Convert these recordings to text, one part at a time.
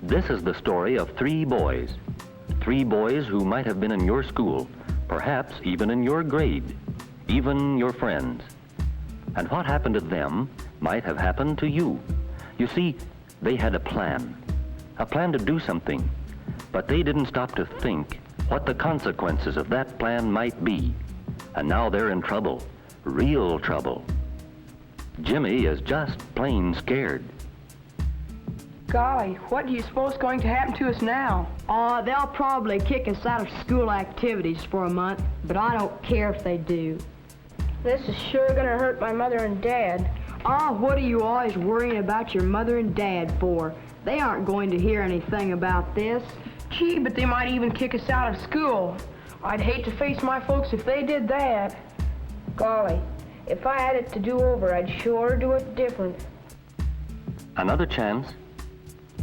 This is the story of three boys who might have been in your school, perhaps even in your grade, even your friends. And what happened to them might have happened to you. You see, they had a plan to do something, but they didn't stop to think what the consequences of that plan might be. And now they're in trouble, real trouble. Jimmy is just plain scared. Golly, what do you suppose is going to happen to us now? They'll probably kick us out of school activities for a month, but I don't care if they do. This is sure gonna hurt my mother and dad. What are you always worrying about your mother and dad for? They aren't going to hear anything about this. Gee, but they might even kick us out of school. I'd hate to face my folks if they did that. Golly, if I had it to do over, I'd sure do it different. Another chance?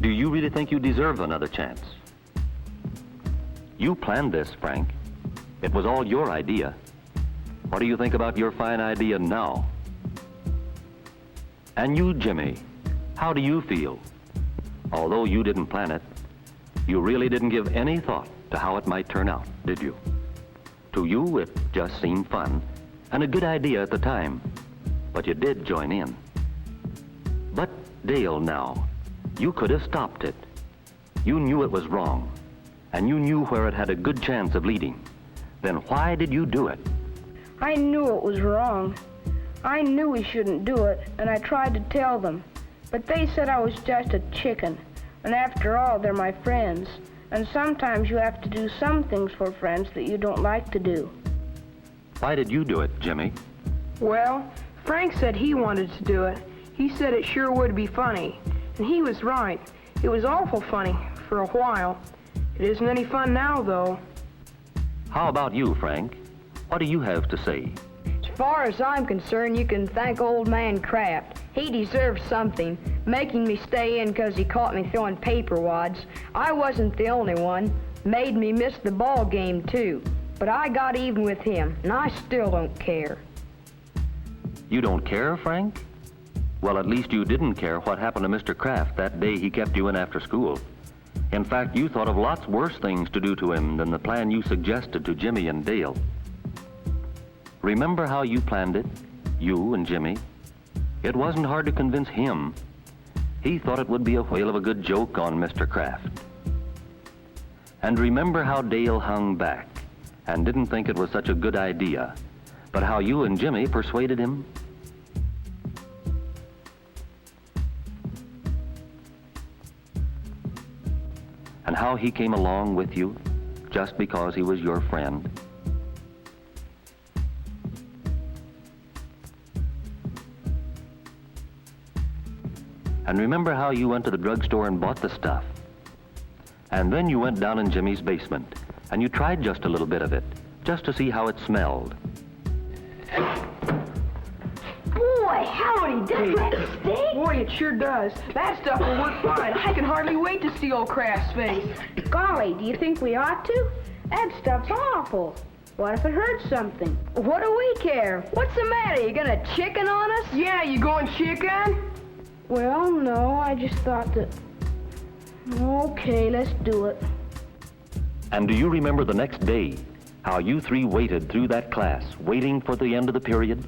Do you really think you deserve another chance? You planned this, Frank. It was all your idea. What do you think about your fine idea now? And you, Jimmy, how do you feel? Although you didn't plan it, you really didn't give any thought to how it might turn out, did you? To you, it just seemed fun and a good idea at the time, but you did join in. But Dale, now, you could have stopped it. You knew it was wrong, and you knew where it had a good chance of leading. Then why did you do it? I knew it was wrong. I knew we shouldn't do it, and I tried to tell them. But they said I was just a chicken, and after all, they're my friends. And sometimes you have to do some things for friends that you don't like to do. Why did you do it, Jimmy? Well, Frank said he wanted to do it. He said it sure would be funny. And he was right. It was awful funny for a while. It isn't any fun now, though. How about you, Frank? What do you have to say? As far as I'm concerned, you can thank old man Kraft. He deserves something, making me stay in because he caught me throwing paper wads. I wasn't the only one. Made me miss the ball game, too. But I got even with him, and I still don't care. You don't care, Frank? Well, at least you didn't care what happened to Mr. Kraft that day he kept you in after school. In fact, you thought of lots worse things to do to him than the plan you suggested to Jimmy and Dale. Remember how you planned it, you and Jimmy? It wasn't hard to convince him. He thought it would be a whale of a good joke on Mr. Kraft. And remember how Dale hung back and didn't think it was such a good idea, but how you and Jimmy persuaded him? And how he came along with you just because he was your friend? And remember how you went to the drugstore and bought the stuff? And then you went down in Jimmy's basement and you tried just a little bit of it, just to see how it smelled. Boy, howdy, does that stink? Boy, it sure does. That stuff will work fine. I can hardly wait to see old Kraft's face. Golly, do you think we ought to? That stuff's awful. What if it hurts something? What do we care? What's the matter? You gonna chicken on us? Yeah, you going chicken? Well, no, I just thought that... Okay, let's do it. And do you remember the next day, how you three waited through that class, waiting for the end of the period?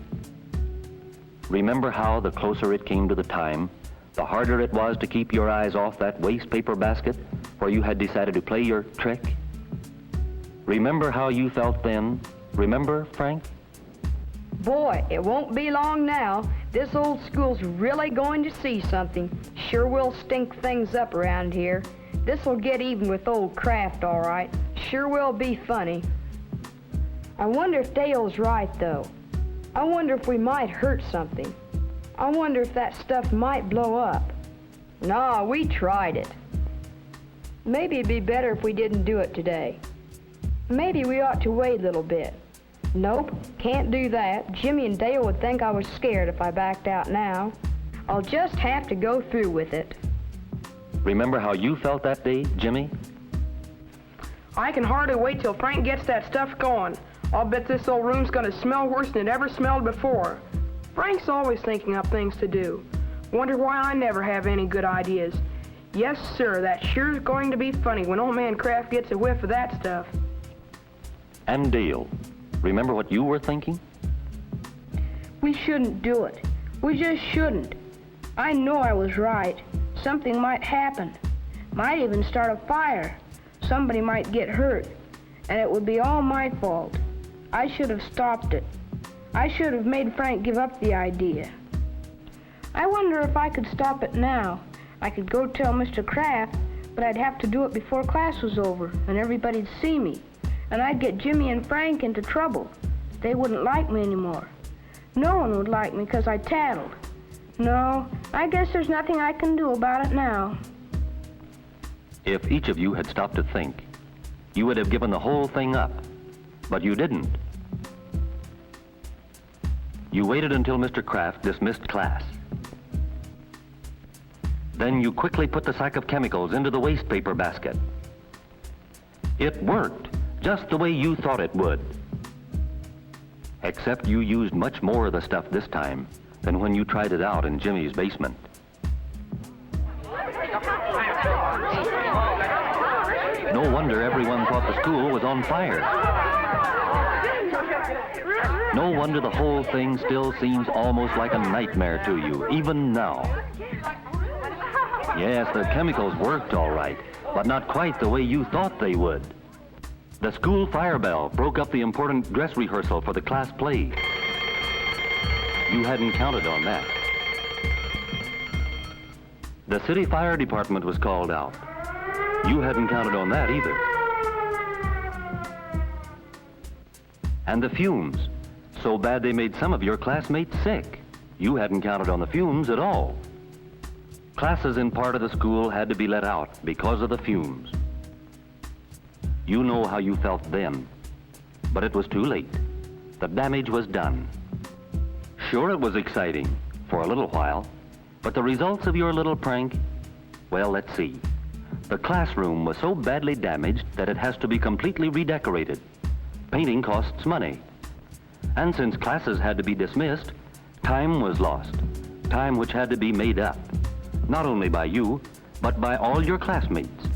Remember how the closer it came to the time, the harder it was to keep your eyes off that waste paper basket where you had decided to play your trick? Remember how you felt then? Remember, Frank? Boy, it won't be long now. This old school's really going to see something. Sure will stink things up around here. This'll get even with old Kraft, all right. Sure will be funny. I wonder if Dale's right, though. I wonder if we might hurt something. I wonder if that stuff might blow up. Nah, we tried it. Maybe it'd be better if we didn't do it today. Maybe we ought to wait a little bit. Nope, can't do that. Jimmy and Dale would think I was scared if I backed out now. I'll just have to go through with it. Remember how you felt that day, Jimmy? I can hardly wait till Frank gets that stuff going. I'll bet this old room's gonna smell worse than it ever smelled before. Frank's always thinking up things to do. Wonder why I never have any good ideas. Yes, sir, that sure is going to be funny when old man Kraft gets a whiff of that stuff. And Dale, remember what you were thinking? We shouldn't do it. We just shouldn't. I know I was right. Something might happen. Might even start a fire. Somebody might get hurt. And it would be all my fault. I should have stopped it. I should have made Frank give up the idea. I wonder if I could stop it now. I could go tell Mr. Kraft, but I'd have to do it before class was over, and everybody'd see me. And I'd get Jimmy and Frank into trouble. They wouldn't like me anymore. No one would like me because I tattled. No, I guess there's nothing I can do about it now. If each of you had stopped to think, you would have given the whole thing up. But you didn't. You waited until Mr. Kraft dismissed class. Then you quickly put the sack of chemicals into the waste paper basket. It worked, just the way you thought it would. Except you used much more of the stuff this time than when you tried it out in Jimmy's basement. No wonder everyone thought the school was on fire. No wonder the whole thing still seems almost like a nightmare to you, even now. Yes, the chemicals worked all right, but not quite the way you thought they would. The school fire bell broke up the important dress rehearsal for the class play. You hadn't counted on that. The city fire department was called out. You hadn't counted on that either. And the fumes, so bad they made some of your classmates sick. You hadn't counted on the fumes at all. Classes in part of the school had to be let out because of the fumes. You know how you felt then, but it was too late. The damage was done. Sure, it was exciting for a little while, but the results of your little prank, well, let's see. The classroom was so badly damaged that it has to be completely redecorated. Painting costs money. And since classes had to be dismissed, time was lost. Time which had to be made up. Not only by you, but by all your classmates.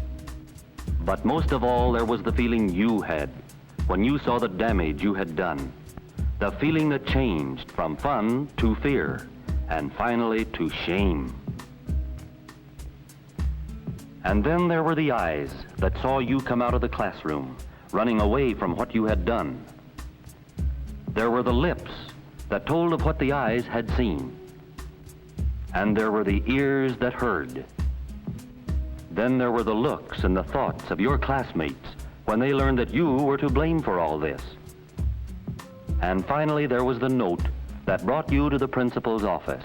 But most of all, there was the feeling you had when you saw the damage you had done. The feeling that changed from fun to fear, and finally to shame. And then there were the eyes that saw you come out of the classroom, running away from what you had done. There were the lips that told of what the eyes had seen. And there were the ears that heard. Then there were the looks and the thoughts of your classmates when they learned that you were to blame for all this. And finally, there was the note that brought you to the principal's office.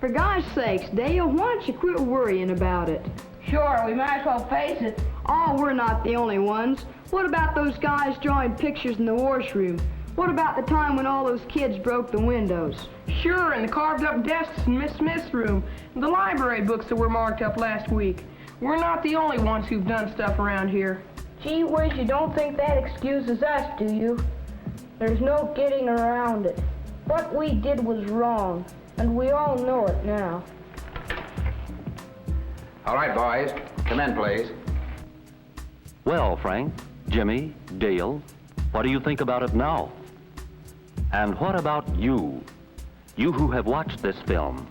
For God's sakes, Dale, why don't you quit worrying about it? Sure, we might as well face it. Oh, we're not the only ones. What about those guys drawing pictures in the washroom? What about the time when all those kids broke the windows? Sure, and the carved up desks in Miss Smith's room, and the library books that were marked up last week. We're not the only ones who've done stuff around here. Gee whiz, you don't think that excuses us, do you? There's no getting around it. What we did was wrong, and we all know it now. All right, boys. Come in, please. Well, Frank, Jimmy, Dale, what do you think about it now? And what about you? You who have watched this film.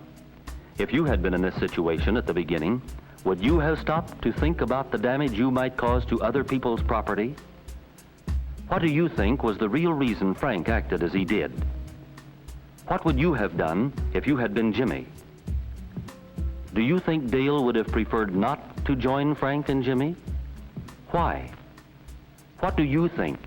If you had been in this situation at the beginning, would you have stopped to think about the damage you might cause to other people's property? What do you think was the real reason Frank acted as he did? What would you have done if you had been Jimmy? Do you think Dale would have preferred not to join Frank and Jimmy? Why? What do you think?